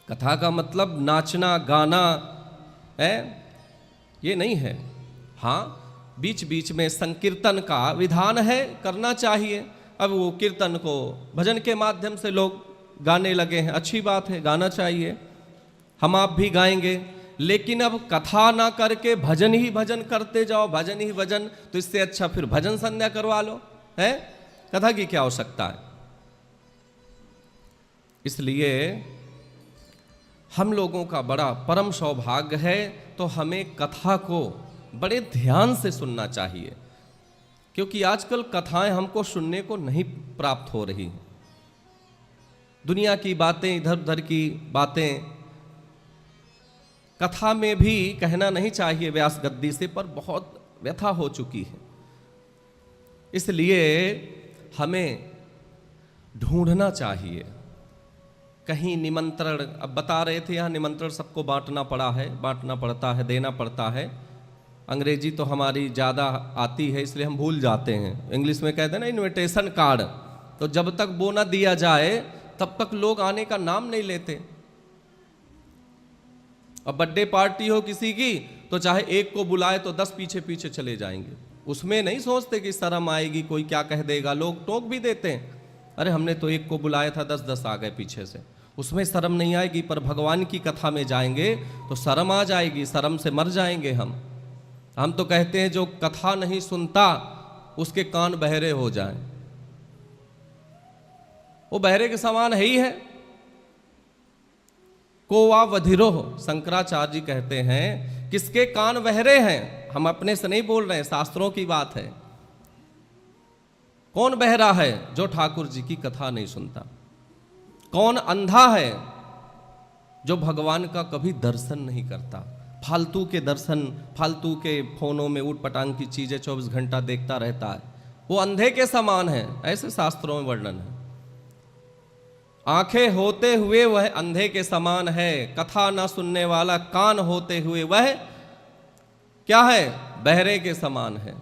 कथा का मतलब नाचना गाना है, ये नहीं है। हाँ, बीच बीच में संकीर्तन का विधान है, करना चाहिए। अब वो कीर्तन को भजन के माध्यम से लोग गाने लगे हैं, अच्छी बात है, गाना चाहिए, हम आप भी गाएंगे। लेकिन अब कथा ना करके भजन ही भजन करते जाओ, भजन ही भजन, तो इससे अच्छा फिर भजन संध्या करवा लो, है? कथा की क्या आवश्यकता है? इसलिए हम लोगों का बड़ा परम सौभाग्य है, तो हमें कथा को बड़े ध्यान से सुनना चाहिए, क्योंकि आजकल कथाएं हमको सुनने को नहीं प्राप्त हो रही। दुनिया की बातें, इधर उधर की बातें कथा में भी कहना नहीं चाहिए व्यास गद्दी से, पर बहुत व्यथा हो चुकी है। इसलिए हमें ढूंढना चाहिए कहीं निमंत्रण। अब बता रहे थे यहाँ निमंत्रण सबको बांटना पड़ा है, बांटना पड़ता है, देना पड़ता है। अंग्रेजी तो हमारी ज़्यादा आती है, इसलिए हम भूल जाते हैं। इंग्लिश में कहते हैं ना इनविटेशन कार्ड, तो जब तक वो ना दिया जाए तब तक लोग आने का नाम नहीं लेते। अब बर्थडे पार्टी हो किसी की, तो चाहे एक को बुलाए तो 10 पीछे पीछे चले जाएंगे। उसमें नहीं सोचते कि शर्म आएगी, कोई क्या कह देगा। लोग टोक भी देते हैं, अरे हमने तो एक को बुलाया था, 10-10 आ गए पीछे से। उसमें शर्म नहीं आएगी, पर भगवान की कथा में जाएंगे तो शर्म आ जाएगी, शर्म से मर जाएंगे हम तो कहते हैं जो कथा नहीं सुनता उसके कान बहरे हो जाएं। वो बहरे के समान है ही है। कोवा वधिरो, शंकराचार्य जी कहते हैं किसके कान बहरे हैं। हम अपने से नहीं बोल रहे हैं, शास्त्रों की बात है। कौन बहरा है? जो ठाकुर जी की कथा नहीं सुनता। कौन अंधा है? जो भगवान का कभी दर्शन नहीं करता। फालतू के दर्शन, फालतू के फोनों में ऊट पटांग की चीजें 24 घंटा देखता रहता है, वो अंधे के समान है, ऐसे शास्त्रों में वर्णन है। आंखें होते हुए वह अंधे के समान है, कथा ना सुनने वाला कान होते हुए वह क्या है? बहरे के समान है।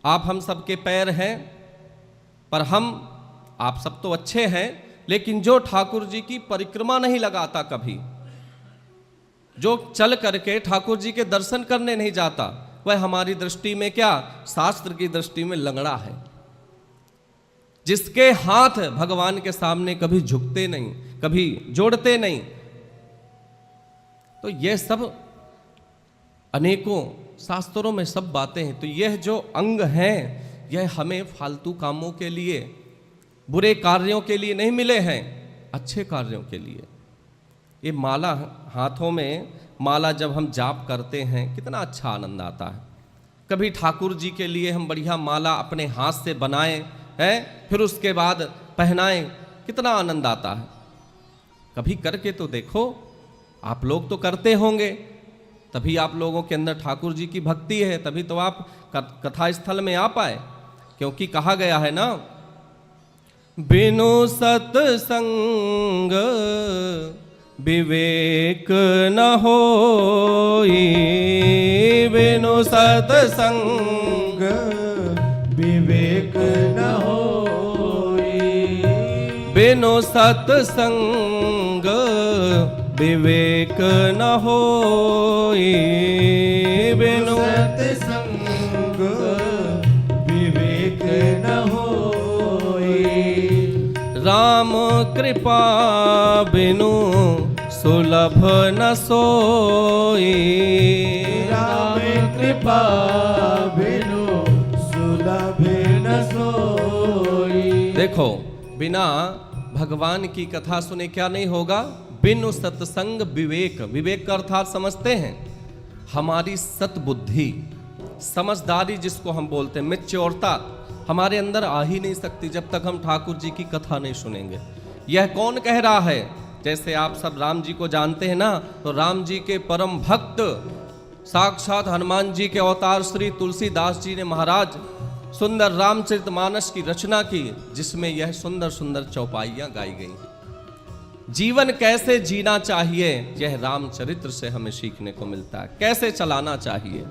आप हम सबके पैर हैं, पर आप सब तो अच्छे हैं, लेकिन जो ठाकुर जी की परिक्रमा नहीं लगाता कभी, जो चल करके ठाकुर जी के दर्शन करने नहीं जाता, वह हमारी दृष्टि में क्या? शास्त्र की दृष्टि में लंगड़ा है। जिसके हाथ भगवान के सामने कभी झुकते नहीं, कभी जोड़ते नहीं, तो यह सब अनेकों शास्त्रों में सब बातें हैं। तो यह जो अंग हैं, यह हमें फालतू कामों के लिए, बुरे कार्यों के लिए नहीं मिले हैं, अच्छे कार्यों के लिए। ये माला, हाथों में माला जब हम जाप करते हैं, कितना अच्छा आनंद आता है। कभी ठाकुर जी के लिए हम बढ़िया माला अपने हाथ से बनाएं हैं, फिर उसके बाद पहनाएं, कितना आनंद आता है। कभी करके तो देखो। आप लोग तो करते होंगे, तभी आप लोगों के अंदर ठाकुर जी की भक्ति है, तभी तो आप कथा स्थल में आ पाए। क्योंकि कहा गया है ना, बिनु सत्संग विवेक न होई, बिनु सत्संग विवेक न होई, बिनु सत्संग विवेक न होई, बिनु सत्संग विवेक न होई, राम कृपा बिनु सुलभ न सोई, राम कृपा बिनु सुलभ न सोई। देखो, बिना भगवान की कथा सुने क्या नहीं होगा? बिनु सत्संग विवेक, विवेक का अर्थात समझते हैं हमारी सतबुद्धि, समझदारी जिसको हम बोलते हैं, मैच्योरता हमारे अंदर आ ही नहीं सकती जब तक हम ठाकुर जी की कथा नहीं सुनेंगे। यह कौन कह रहा है? जैसे आप सब राम जी को जानते हैं ना, तो राम जी के परम भक्त साक्षात हनुमान जी के अवतार श्री तुलसीदास जी ने महाराज सुंदर रामचरितमानस की रचना की, जिसमें यह सुंदर सुंदर चौपाइयां गाई गई। जीवन कैसे जीना चाहिए, यह रामचरित्र से हमें सीखने को मिलता है। कैसे चलाना चाहिए,